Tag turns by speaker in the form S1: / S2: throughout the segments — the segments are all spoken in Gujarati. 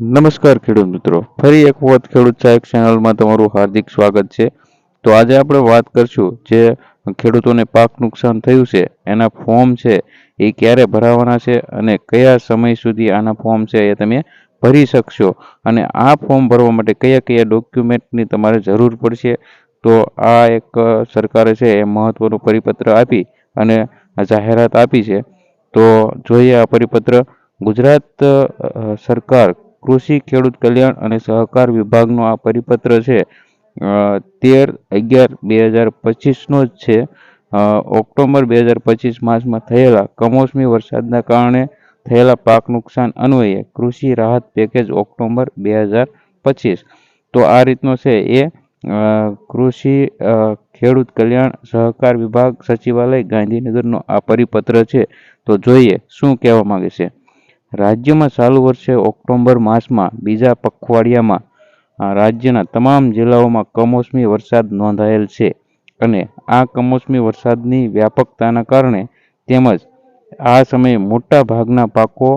S1: નમસ્કાર ખેડૂત મિત્રો, ફરી એક વખત ખેડૂત સહાયક ચેનલમાં તમારું હાર્દિક સ્વાગત છે. તો આજે આપણે વાત કરશું જે ખેડૂતોને પાક નુકસાન થયું છે એના ફોર્મ છે એ ક્યારે ભરાવાના છે અને કયા સમય સુધી આના ફોર્મ છે એ તમે ભરી શકશો અને આ ફોર્મ ભરવા માટે કયા કયા ડોક્યુમેન્ટની તમારે જરૂર પડશે. તો આ એક સરકારે છે એ મહત્વનો પરિપત્ર આપી અને જાહેરાત આપી છે. તો જોઈએ આ પરિપત્ર. ગુજરાત સરકાર કૃષિ ખેડૂત કલ્યાણ અને સહકાર વિભાગનો આ પરિપત્ર છે 13/11/2025નો જ છે. ઓક્ટોબર 2025 માસમાં થયેલા કમોસમી વરસાદના કારણે થયેલા પાક નુકસાન અન્વયે કૃષિ રાહત પેકેજ ઓક્ટોબર 2025. તો આ રીતનો છે એ કૃષિ ખેડૂત કલ્યાણ સહકાર વિભાગ સચિવાલય ગાંધીનગરનો આ પરિપત્ર છે. તો જોઈએ શું કહેવા માંગે છે. રાજ્યમાં ચાલુ વર્ષે ઓક્ટોબર માસમાં બીજા પખવાડિયામાં રાજ્યના તમામ જિલ્લાઓમાં કમોસમી વરસાદ નોંધાયેલ છે અને આ કમોસમી વરસાદની વ્યાપકતાના કારણે તેમજ આ સમયે મોટા ભાગના પાકો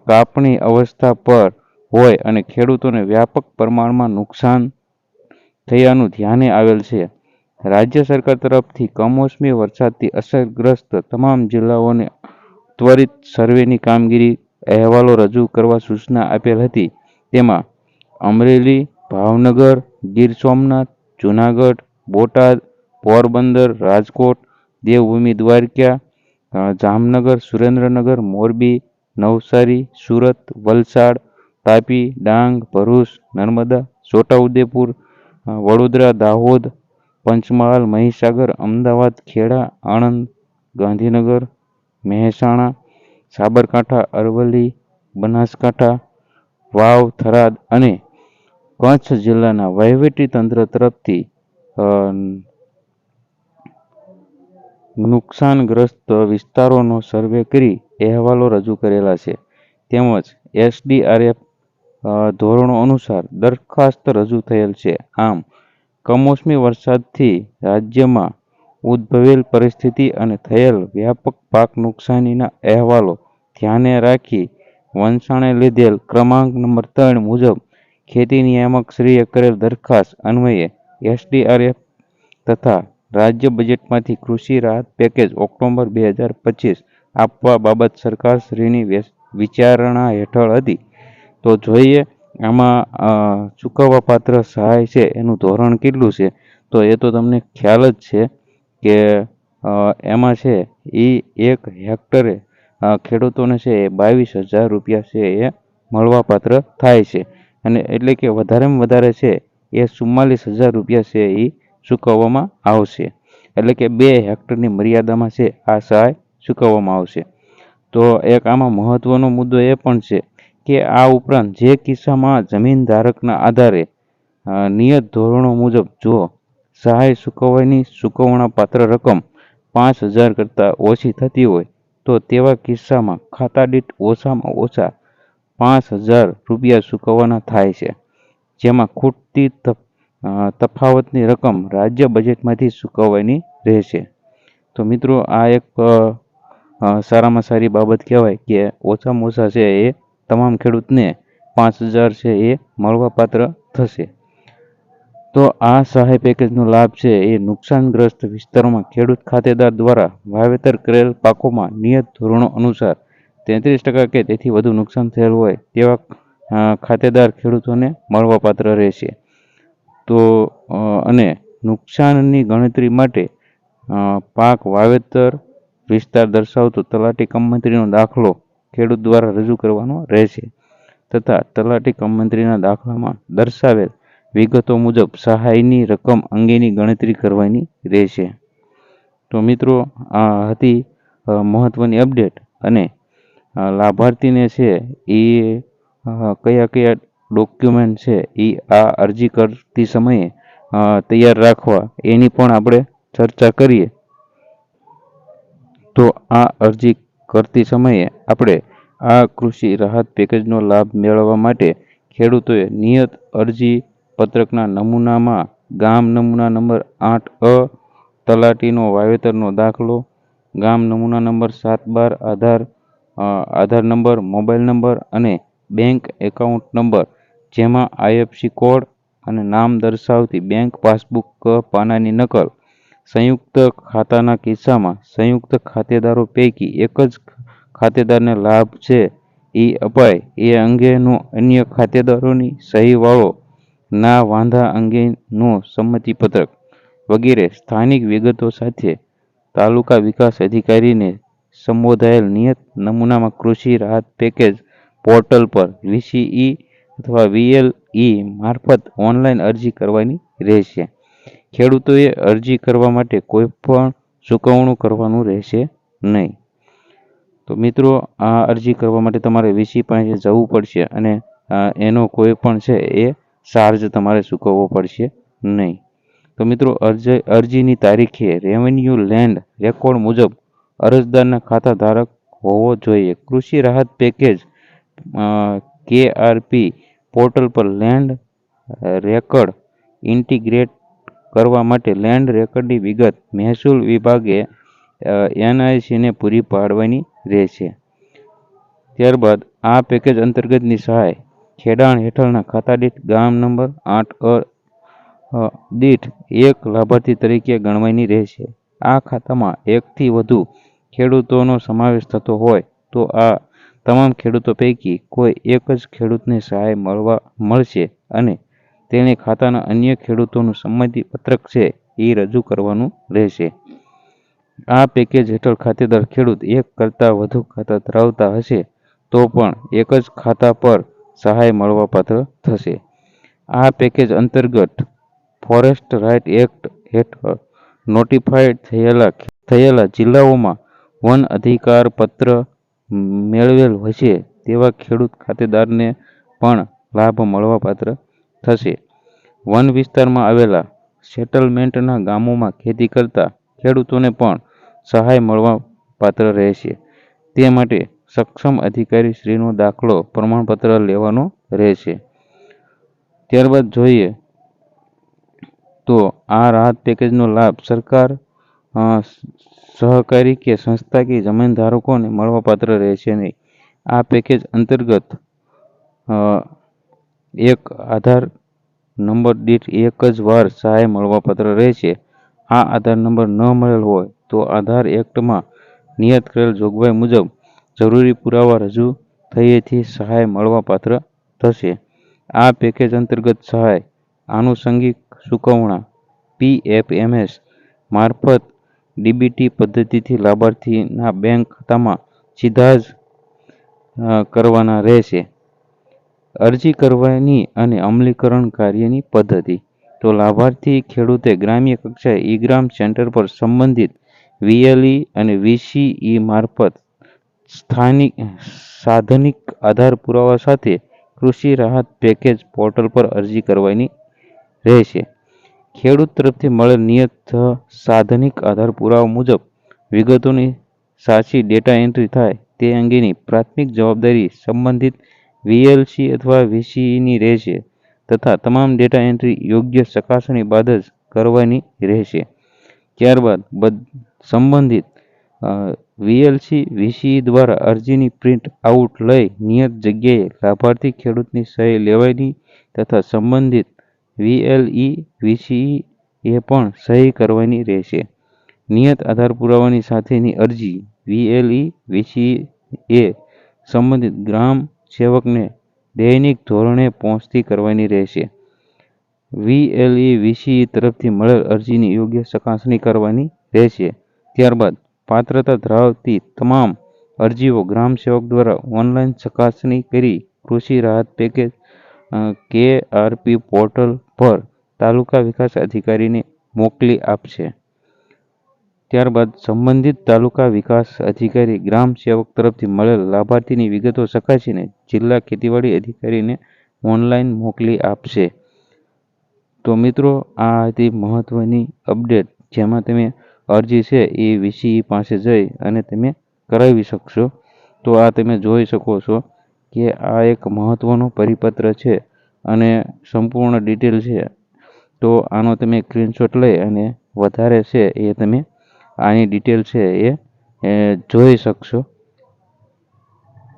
S1: કાપણી અવસ્થા પર હોય અને ખેડૂતોને વ્યાપક પ્રમાણમાં નુકસાન થયાનું ધ્યાને આવેલ છે. રાજ્ય સરકાર તરફથી કમોસમી વરસાદથી અસરગ્રસ્ત તમામ જિલ્લાઓને ત્વરિત સર્વેની કામગીરી અહેવાલો રજૂ કરવા સૂચના આપેલ હતી. તેમાં અમરેલી, ભાવનગર, ગીર સોમનાથ, જૂનાગઢ, બોટાદ, પોરબંદર, રાજકોટ, દેવભૂમિ દ્વારકા, જામનગર, સુરેન્દ્રનગર, મોરબી, નવસારી, સુરત, વલસાડ, તાપી, ડાંગ, ભરૂચ, નર્મદા, છોટાઉદેપુર, વડોદરા, દાહોદ, પંચમહાલ, મહીસાગર, અમદાવાદ, ખેડા, આણંદ, ગાંધીનગર, મહેસાણા, સાબરકાંઠા, અરવલ્લી, બનાસકાંઠા, વાવ, થરાદ અને કચ્છ જિલ્લાના વહીવટીતંત્ર તરફથી નુકસાનગ્રસ્ત વિસ્તારોનો સર્વે કરી અહેવાલો રજૂ કરેલા છે. તેમજ એસડીઆરએફ ધોરણો અનુસાર દરખાસ્ત રજૂ થયેલ છે. આમ કમોસમી વરસાદથી રાજ્યમાં ઉદ્ભવેલ પરિસ્થિતિ અને થયેલ વ્યાપક પાક નુકસાનીના અહેવાલો ધ્યાને રાખી વંશાણે લીધેલ ક્રમાંક નંબર 3 મુજબ ખેતી નિયામક શ્રીએ કરેલ દરખાસ્ત અન્વયે એસડીઆરએફ તથા રાજ્ય બજેટમાંથી કૃષિ રાહત પેકેજ ઓક્ટોબર 2025 આપવા બાબત સરકારશ્રીની વિચારણા હેઠળ હતી. તો જોઈએ આમાં ચૂકવવાપાત્ર સહાય છે એનું ધોરણ કેટલું છે. તો એ તો તમને ખ્યાલ જ છે કે એમાં છે એ 1 હેક્ટરે ખેડૂતોને છે એ 22,000 રૂપિયા છે એ મળવાપાત્ર થાય છે અને એટલે કે વધારેમાં વધારે છે એ 44,000 રૂપિયા છે એ ચૂકવવામાં આવશે. એટલે કે 2 હેક્ટરની મર્યાદામાં છે આ સહાય ચૂકવવામાં આવશે. તો એક આમાં મહત્વનો મુદ્દો એ પણ છે કે આ ઉપરાંત જે કિસ્સામાં જમીન ધારકના આધારે નિયત ધોરણો મુજબ જો સહાય ચૂકવવાની ચૂકવણાપાત્ર રકમ 5,000 કરતાં ઓછી થતી હોય તો તેવા કિસ્સામાં ખાતા દીઠ ઓછામાં ઓછા 5,000 રૂપિયા ચૂકવવાના થાય છે. જેમાં ખૂટતી તફાવતની રકમ રાજ્ય બજેટમાંથી ચૂકવવાની રહેશે. તો મિત્રો આ એક સારામાં સારી બાબત કહેવાય કે ઓછામાં ઓછા છે એ તમામ ખેડૂતને 5,000 છે એ મળવાપાત્ર થશે. તો આ સહાય પેકેજનો લાભ છે એ નુકસાનગ્રસ્ત વિસ્તારોમાં ખેડૂત ખાતેદાર દ્વારા વાવેતર કરેલ પાકોમાં નિયત ધોરણો અનુસાર 33% કે તેથી વધુ નુકસાન થયેલ હોય તેવા ખાતેદાર ખેડૂતોને મળવાપાત્ર રહેશે. તો અને નુકસાનની ગણતરી માટે પાક વાવેતર વિસ્તાર દર્શાવતો તલાટી કમ મંત્રીનો દાખલો ખેડૂત દ્વારા રજૂ કરવાનો રહેશે તથા તલાટી કમ મંત્રીના દાખલામાં દર્શાવેલ વિગતો મુજબ સહાયની રકમ અંગેની ગણતરી કરવાની રહેશે. તો મિત્રો આ હતી મહત્ત્વની અપડેટ અને લાભાર્થીને છે એ કયા કયા ડોક્યુમેન્ટ છે એ આ અરજી કરતી સમયે તૈયાર રાખવા એની પણ આપણે ચર્ચા કરીએ. તો આ અરજી કરતી સમયે આપણે આ કૃષિ રાહત પેકેજનો લાભ મેળવવા માટે ખેડૂતોએ નિયત અરજી પત્રકના નમૂનામાં ગામ નમૂના નંબર 8A, તલાટીનો વાવેતરનો દાખલો, ગામ નમૂના નંબર 712, આધાર નંબર, મોબાઈલ નંબર અને બેંક એકાઉન્ટ નંબર, જેમાં IFSC કોડ અને નામ દર્શાવતી બેંક પાસબુક પાનાની નકલ. સંયુક્ત ખાતાના કિસ્સામાં સંયુક્ત ખાતેદારો પૈકી એક જ ખાતેદારને લાભ છે એ અપાય એ અંગેનો અન્ય ખાતેદારોની સહીવાળો ના વાંધા અંગેનો સંમતિપત્રક વગેરે સ્થાનિક વિગતો સાથે તાલુકા વિકાસ અધિકારીને સંબોધાયેલ નિયત નમૂનામાં કૃષિ રાહત પેકેજ પોર્ટલ પર VCE અથવા VLE મારફત ઓનલાઈન અરજી કરવાની રહેશે. ખેડૂતોએ અરજી કરવા માટે કોઈ પણ ચૂકવણું કરવાનું રહેશે નહીં. તો મિત્રો, આ અરજી કરવા માટે તમારે VC પાસે જવું પડશે અને એનો કોઈ પણ છે એ ચાર્જ તમારે ચૂકવવો પડશે નહીં. તો મિત્રો, અરજીની તારીખે રેવન્યુ લેન્ડ રેકોર્ડ મુજબ અરજદારના ખાતા ધારક હોવો જોઈએ. કૃષિ રાહત પેકેજ KRP પોર્ટલ પર લેન્ડ રેકર્ડ ઇન્ટિગ્રેટ કરવા માટે લેન્ડ રેકર્ડની વિગત મહેસૂલ વિભાગે NICને પૂરી પાડવાની રહેશે. ત્યારબાદ આ પેકેજ અંતર્ગતની સહાય ખેડાણ હેઠળના ખાતા દીઠ ગામ નંબર 8 દીઠ એક લાભાર્થી તરીકે ગણવાની રહેશે. આ ખાતામાં એકથી વધુ ખેડૂતોનો સમાવેશ થતો હોય તો આ તમામ ખેડૂતો પૈકી કોઈ એક જ ખેડૂતને સહાય મળશે અને તેણે ખાતાના અન્ય ખેડૂતોનું સંમતિ પત્રક છે એ રજૂ કરવાનું રહેશે. આ પેકેજ હેઠળ ખાતેદાર ખેડૂત એક કરતાં વધુ ખાતા ધરાવતા હશે તો પણ એક જ ખાતા પર સહાય મળવાપાત્ર થશે. આ પેકેજ અંતર્ગત ફોરેસ્ટ રાઇટ એક્ટ હેઠળ નોટિફાઈડ થયેલા જિલ્લાઓમાં વન અધિકાર પત્ર મેળવેલ હશે તેવા ખેડૂત ખાતેદારને પણ લાભ મળવાપાત્ર થશે. વન વિસ્તારમાં આવેલા સેટલમેન્ટના ગામોમાં ખેતી કરતા ખેડૂતોને પણ સહાય મળવાપાત્ર રહેશે. તે માટે સક્ષમ અધિકારી શ્રીનો દાખલો પ્રમાણપત્ર લેવાનો રહેશે. ત્યારબાદ જોઈએ તો આ રાહત પેકેજનો લાભ સરકાર, સહકારી કે સંસ્થાકીય જમીન ધારકોને મળવાપાત્ર રહેશે નહીં. આ પેકેજ અંતર્ગત એક આધાર નંબર દીઠ એક જ વાર સહાય મળવાપાત્ર રહેશે. આ આધાર નંબર ન મળેલ હોય તો આધાર એક્ટમાં નિયત કરેલ જોગવાઈ મુજબ જરૂરી પુરાવા રજૂ થયેથી સહાય મળવાપાત્ર થશે. આ પેકેજ અંતર્ગત સહાય આનુષંગિક ચૂકવણા PFMS મારફત DBT પદ્ધતિથી લાભાર્થીના બેંક ખાતામાં સીધા જ કરવાના રહેશે. અરજી કરવાની અને અમલીકરણ કાર્યની પદ્ધતિ. તો લાભાર્થી ખેડૂતે ગ્રામ્ય કક્ષાએ ઈ-ગ્રામ સેન્ટર પર સંબંધિત VLE અને VCE મારફત સાધનિક આધાર પુરાવા સાથે કૃષિ રાહત પેકેજ પોર્ટલ પર અરજી કરવાની રહેશે. ખેડૂત તરફથી મળેલ નિયત સાધનિક આધાર પુરાવા મુજબ વિગતોની સાચી ડેટા એન્ટ્રી થાય તે અંગેની પ્રાથમિક જવાબદારી સંબંધિત VLC અથવા VCEની રહેશે તથા તમામ ડેટા એન્ટ્રી યોગ્ય ચકાસણી બાદ જ કરવાની રહેશે. ત્યારબાદ સંબંધિત VLC VCE દ્વારા અરજીની પ્રિન્ટ આઉટ લઈ નિયત જગ્યાએ લાભાર્થી ખેડૂતની સહી લેવાની તથા સંબંધિત VLE VCE એ પણ સહી કરવાની રહેશે. નિયત આધાર પુરાવાની સાથેની અરજી VLE VCE એ સંબંધિત ગ્રામ સેવકને દૈનિક ધોરણે પહોંચતી કરવાની રહેશે. VLE VCE તરફથી મળેલ અરજીની યોગ્ય ચકાસણી કરવાની રહેશે. ત્યારબાદ પાત્રતા ધરાવતી તમામ અરજીઓ ગ્રામ સેવક દ્વારા ઓનલાઈન ચકાસણી કરી કૃષિ રાહત પેકેજ KRP પોર્ટલ પર તાલુકા વિકાસ અધિકારીને મોકલી આપશે. ત્યારબાદ સંબંધિત તાલુકા વિકાસ અધિકારી ગ્રામ સેવક તરફથી મળેલ લાભાર્થીની વિગતો ચકાસીને જિલ્લા ખેતીવાડી અધિકારીને ઓનલાઈન મોકલી આપશે. તો મિત્રો, આ હતી મહત્વની અપડેટ, જેમાં તમે અરજી છે એ VCE પાસે જઈ અને તમે કરાવી શકશો. તો આ તમે જોઈ શકો છો કે આ એક મહત્વનો પરિપત્ર છે અને સંપૂર્ણ ડિટેલ છે. તો આનો તમે સ્ક્રીનશોટ લઈ અને વધારે છે એ તમે આની ડિટેલ છે એ જોઈ શકશો.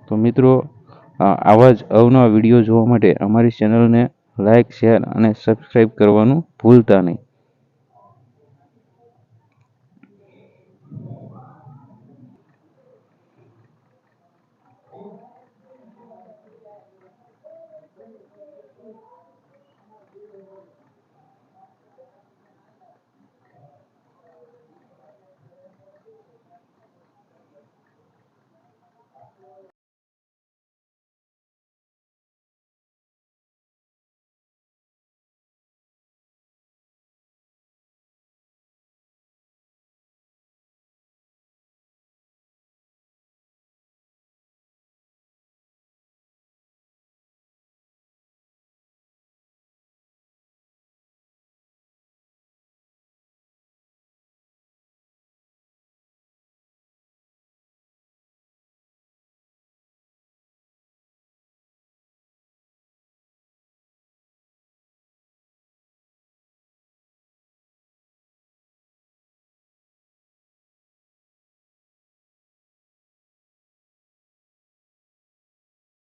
S1: તો મિત્રો, આવા જ અવનવા વિડીયો જોવા માટે અમારી ચેનલને લાઇક, શેર અને સબસ્ક્રાઈબ કરવાનું ભૂલતા નહીં.